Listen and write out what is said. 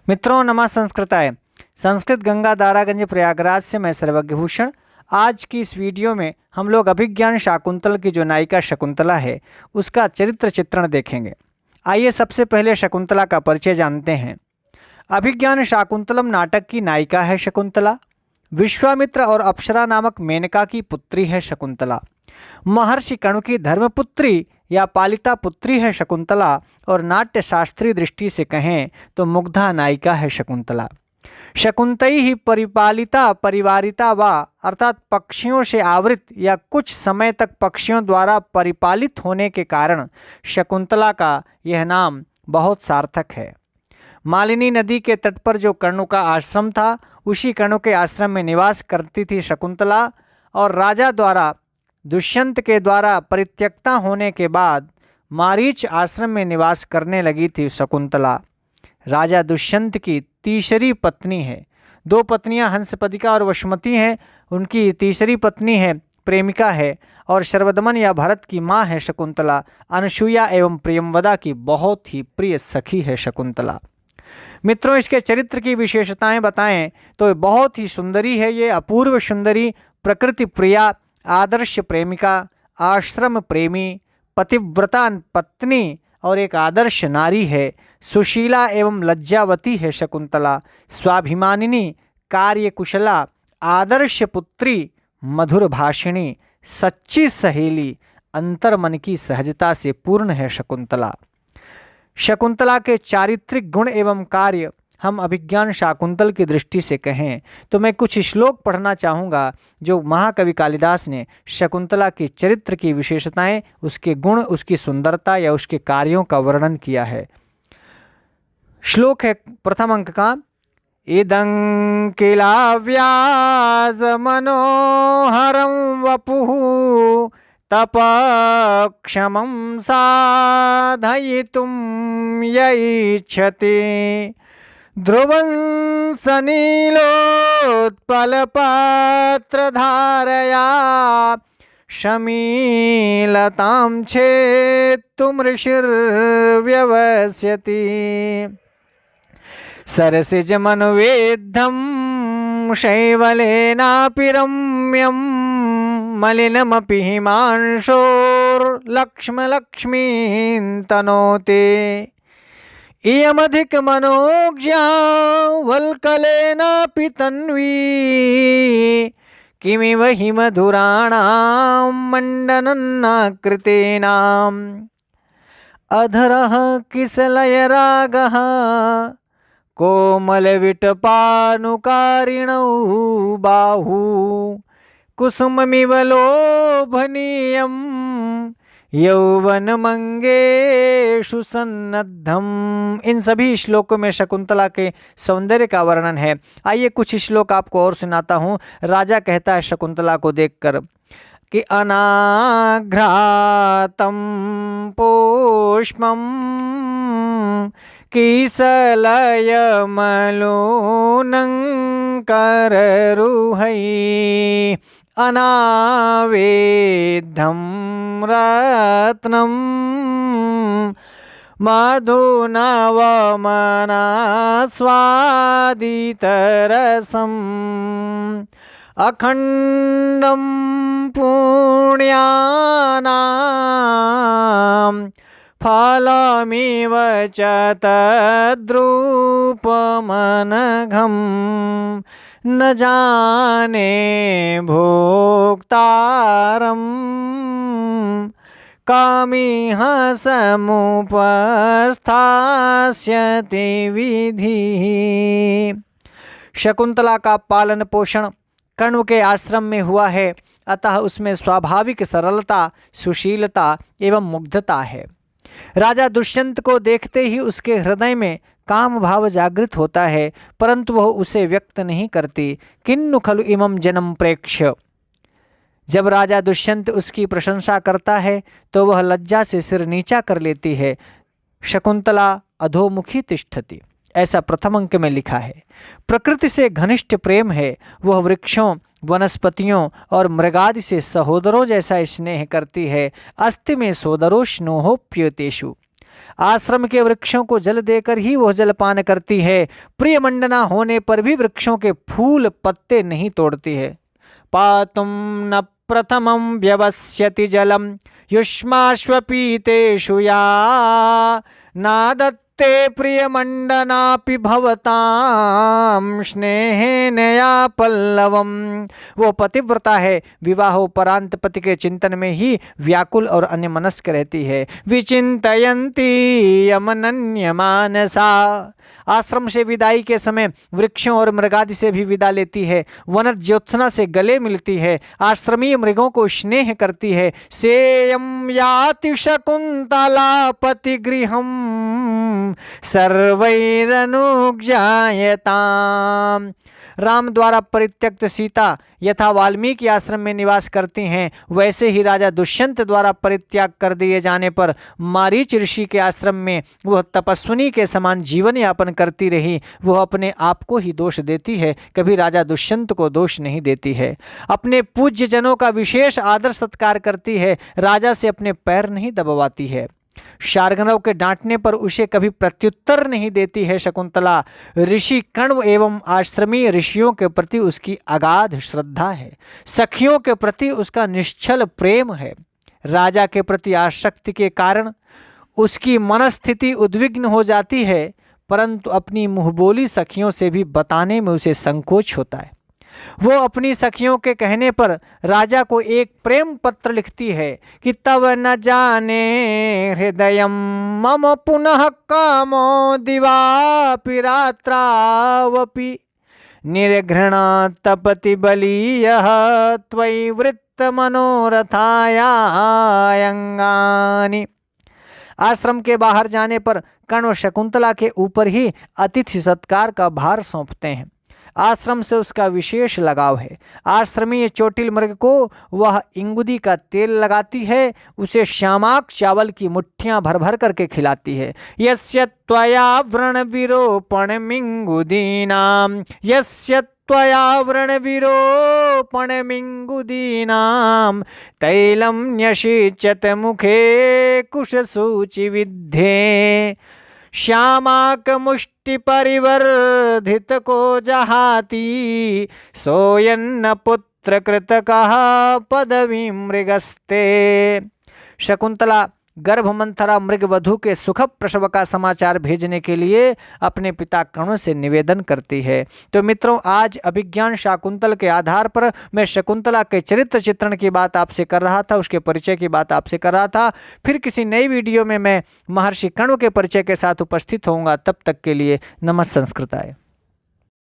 मित्रों नमः संस्कृताय। संस्कृत गंगा दारागंज प्रयागराज से मैं सर्वज्ञ भूषण। आज की इस वीडियो में हम लोग अभिज्ञान शाकुंतल की जो नायिका शकुंतला है उसका चरित्र चित्रण देखेंगे। आइए सबसे पहले शकुंतला का परिचय जानते हैं। अभिज्ञान शाकुंतलम नाटक की नायिका है शकुंतला। विश्वामित्र और अप्सरा नामक मेनका की पुत्री है शकुंतला। महर्षि कणु की धर्मपुत्री या पालिता पुत्री है शकुंतला और नाट्य शास्त्रीय दृष्टि से कहें तो मुग्धा नायिका है शकुंतला। शकुंतई ही परिपालिता परिवारिता वा अर्थात पक्षियों से आवृत या कुछ समय तक पक्षियों द्वारा परिपालित होने के कारण शकुंतला का यह नाम बहुत सार्थक है। मालिनी नदी के तट पर जो कण्व का आश्रम था उसी कण्व के आश्रम में निवास करती थी शकुंतला और राजा द्वारा दुष्यंत के द्वारा परित्यक्ता होने के बाद मारीच आश्रम में निवास करने लगी थी शकुंतला। राजा दुष्यंत की तीसरी पत्नी है। दो पत्नियां हंसपदिका और वसुमती हैं। उनकी तीसरी पत्नी है प्रेमिका है और शर्वदमन या भरत की माँ है शकुंतला। अनसुईया एवं प्रियंवदा की बहुत ही प्रिय सखी है शकुंतला। मित्रों इसके चरित्र की विशेषताएं बताएं तो बहुत ही सुंदरी है। ये अपूर्व सुंदरी, प्रकृति प्रिया, आदर्श प्रेमिका, आश्रम प्रेमी, पतिव्रता पत्नी और एक आदर्श नारी है। सुशीला एवं लज्जावती है शकुंतला। स्वाभिमानिनी, कार्यकुशला, आदर्श पुत्री, मधुर भाषिणी, सच्ची सहेली, अंतर्मन की सहजता से पूर्ण है शकुंतला। शकुंतला के चारित्रिक गुण एवं कार्य हम अभिज्ञान शाकुंतल की दृष्टि से कहें तो मैं कुछ श्लोक पढ़ना चाहूँगा जो महाकवि कालिदास ने शकुंतला के चरित्र की विशेषताएं, उसके गुण, उसकी सुंदरता या उसके कार्यों का वर्णन किया है। श्लोक है प्रथम अंक का। इदं किला व्याज मनोहरं वपुः तपक्षमं साधयितुं यैच्छति ध्रुवं सनीलोत्पलपत्रधारया शमीलतां छेत्तुमृषिर्व्यवस्यति सरसिजमनुवेद्धं शैवलेनापि रम्यं मलिनमपि हिमांशोर्लक्ष्मलक्ष्मीं तनोते इयमधिकमनोज्ञा वल्कलेनापि तन्वी किमिव हिमधुराणां मण्डनन्नाकृतीनाम् अधरः किसलयरागः कोमलविटपानुकारिणौ बाहू कुसुममिव लोभनीयं यौवनमंगेषु सन्नद्धम्। इन सभी श्लोकों में शकुंतला के सौंदर्य का वर्णन है। आइए कुछ श्लोक आपको और सुनाता हूँ। राजा कहता है शकुंतला को देखकर कि अनाघ्रातं पुष्पं किसलयमलूनं कररुहै अनावेद्धं रत्नं मधुनवमनास्वादितरसम् अखण्डं पुण्यानां फलमिव च तद्रूपमनघं न जाने भोक्तारं कामिह समुपस्थास्यति विधिः। शकुंतला का पालन पोषण कण्व के आश्रम में हुआ है, अतः उसमें स्वाभाविक सरलता, सुशीलता एवं मुग्धता है। राजा दुष्यंत को देखते ही उसके हृदय में काम भाव जागृत होता है, परंतु वह उसे व्यक्त नहीं करती। किन्नु खलु इमं जनम प्रेक्ष्य। जब राजा दुष्यंत उसकी प्रशंसा करता है तो वह लज्जा से सिर नीचा कर लेती है। शकुंतला अधोमुखी तिष्ठति, ऐसा प्रथम अंक में लिखा है। प्रकृति से घनिष्ठ प्रेम है। वह वृक्षों, वनस्पतियों और मृगादि से सहोदरों जैसा स्नेह करती है। अस्ति में सोदरो स्नोहोप्युतेषु। आश्रम के वृक्षों को जल देकर ही वह जलपान करती है। प्रिय मंडना होने पर भी वृक्षों के फूल पत्ते नहीं तोड़ती है। पातुम न प्रथमं व्यवस्यति जलम युष्माश्वपीतेषु या नादत्ते प्रियमंडनापि भवतां स्नेहेन या पल्लवम। वो पतिव्रता है, विवाहोपरांत पति के चिंतन में ही व्याकुल और अन्यमनस्क रहती है। विचिंतयन्ती यमनन्य मानसा। आश्रम से विदाई के समय वृक्षों और मृगादि से भी विदा लेती है। वनज ज्योत्सना से गले मिलती है। आश्रमीय मृगों को स्नेह करती है। सेयं याति शकुंतला पतिगृहं सर्वैरनुज्ञायताम्। राम द्वारा परित्यक्त सीता यथा वाल्मीकि आश्रम में निवास करती हैं, वैसे ही राजा दुष्यंत द्वारा परित्याग कर दिए जाने पर मारीच ऋषि के आश्रम में वह तपस्विनी के समान जीवन यापन करती रही। वह अपने आप को ही दोष देती है, कभी राजा दुष्यंत को दोष नहीं देती है। अपने पूज्य जनों का विशेष आदर सत्कार करती है, राजा से अपने पैर नहीं दबवाती है। शार्ंगधर के डांटने पर उसे कभी प्रत्युत्तर नहीं देती है। शकुंतला ऋषि कण्व एवं आश्रमीय ऋषियों के प्रति उसकी अगाध श्रद्धा है। सखियों के प्रति उसका निश्चल प्रेम है। राजा के प्रति आसक्ति के कारण उसकी मनस्थिति उद्विग्न हो जाती है, परंतु अपनी मुंहबोली सखियों से भी बताने में उसे संकोच होता है। वो अपनी सखियों के कहने पर राजा को एक प्रेम पत्र लिखती है कि तव न जाने हृदयम मम पुनः कामो दिवापि रात्रावपि निर्घृणा तपति बलीयः त्वयि वृत्त मनोरथायायंगानि। आश्रम के बाहर जाने पर कण्व शकुंतला के ऊपर ही अतिथि सत्कार का भार सौंपते हैं। आश्रम से उसका विशेष लगाव है। आश्रमीय चोटिल मृग को वह इंगुदी का तेल लगाती है, उसे श्यामाक चावल की मुट्ठियां भर भर करके खिलाती है। यस्य त्वया व्रण विरोपण मिंगुदीनाम, यस्य त्वया व्रण विरोपण मिंगुदीनाम तैलम न्यषिच्यत मुखे कुशसूचि विद्धे। श्यामाक मुष्टि परिवर्धित को जहाती सोयन्न पुत्र कृतकः पदवी मृगस्ते। शकुंतला गर्भमंथरा मृगवधू के सुखद प्रसव का समाचार भेजने के लिए अपने पिता कण्व से निवेदन करती है। तो मित्रों, आज अभिज्ञान शाकुंतल के आधार पर मैं शकुंतला के चरित्र चित्रण की बात आपसे कर रहा था, उसके परिचय की बात आपसे कर रहा था। फिर किसी नई वीडियो में मैं महर्षि कण्व के परिचय के साथ उपस्थित होऊंगा। तब तक के लिए नमः संस्कृताय।